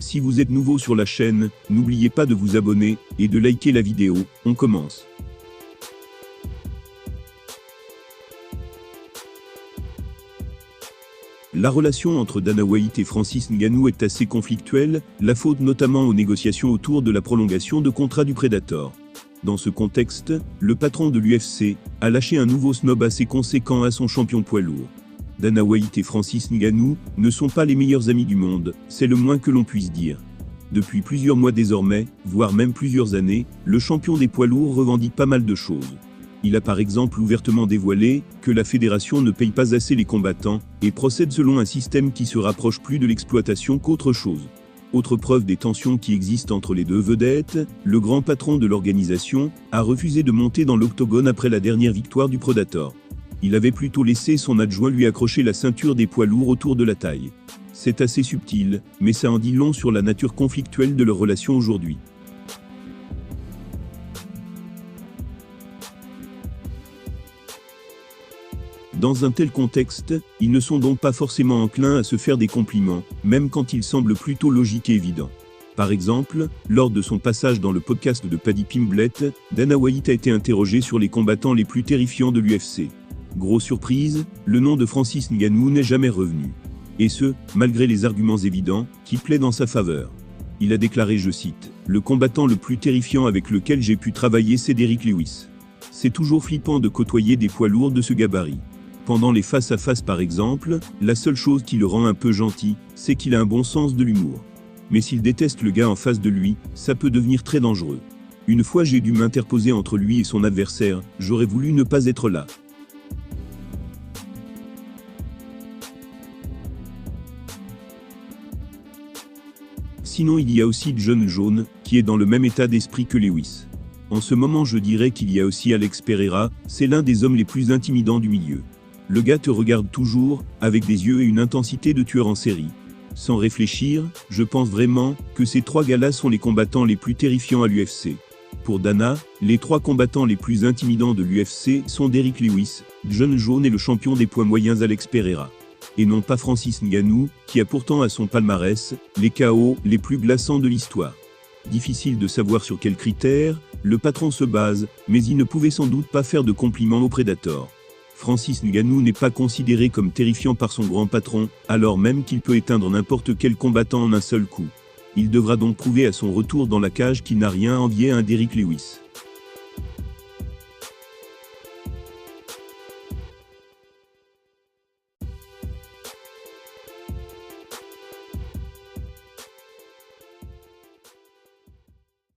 Si vous êtes nouveau sur la chaîne, n'oubliez pas de vous abonner et de liker la vidéo. On commence. La relation entre Dana White et Francis Ngannou est assez conflictuelle, la faute notamment aux négociations autour de la prolongation de contrat du Predator. Dans ce contexte, le patron de l'UFC a lâché un nouveau snob assez conséquent à son champion poids lourd. Dana White et Francis Ngannou ne sont pas les meilleurs amis du monde, c'est le moins que l'on puisse dire. Depuis plusieurs mois désormais, voire même plusieurs années, le champion des poids lourds revendique pas mal de choses. Il a par exemple ouvertement dévoilé que la fédération ne paye pas assez les combattants et procède selon un système qui se rapproche plus de l'exploitation qu'autre chose. Autre preuve des tensions qui existent entre les deux vedettes, le grand patron de l'organisation a refusé de monter dans l'octogone après la dernière victoire du Predator. Il avait plutôt laissé son adjoint lui accrocher la ceinture des poids lourds autour de la taille. C'est assez subtil, mais ça en dit long sur la nature conflictuelle de leur relation aujourd'hui. Dans un tel contexte, ils ne sont donc pas forcément enclins à se faire des compliments, même quand ils semblent plutôt logiques et évidents. Par exemple, lors de son passage dans le podcast de Paddy Pimblett, Dana White a été interrogé sur les combattants les plus terrifiants de l'UFC. Grosse surprise, le nom de Francis Ngannou n'est jamais revenu. Et ce, malgré les arguments évidents, qui plaident en sa faveur. Il a déclaré, je cite, « Le combattant le plus terrifiant avec lequel j'ai pu travailler, c'est Derrick Lewis. C'est toujours flippant de côtoyer des poids lourds de ce gabarit. Pendant les face-à-face par exemple, la seule chose qui le rend un peu gentil, c'est qu'il a un bon sens de l'humour. Mais s'il déteste le gars en face de lui, ça peut devenir très dangereux. Une fois j'ai dû m'interposer entre lui et son adversaire, j'aurais voulu ne pas être là. » Sinon il y a aussi Jon Jones, qui est dans le même état d'esprit que Lewis. En ce moment je dirais qu'il y a aussi Alex Pereira, c'est l'un des hommes les plus intimidants du milieu. Le gars te regarde toujours, avec des yeux et une intensité de tueur en série. Sans réfléchir, je pense vraiment que ces trois gars-là sont les combattants les plus terrifiants à l'UFC. Pour Dana, les trois combattants les plus intimidants de l'UFC sont Derrick Lewis, Jon Jones et le champion des poids moyens Alex Pereira. Et non pas Francis Ngannou, qui a pourtant à son palmarès les KO les plus glaçants de l'histoire. Difficile de savoir sur quels critères le patron se base, mais il ne pouvait sans doute pas faire de compliments au Predator. Francis Ngannou n'est pas considéré comme terrifiant par son grand patron, alors même qu'il peut éteindre n'importe quel combattant en un seul coup. Il devra donc prouver à son retour dans la cage qu'il n'a rien à envier à un Derrick Lewis.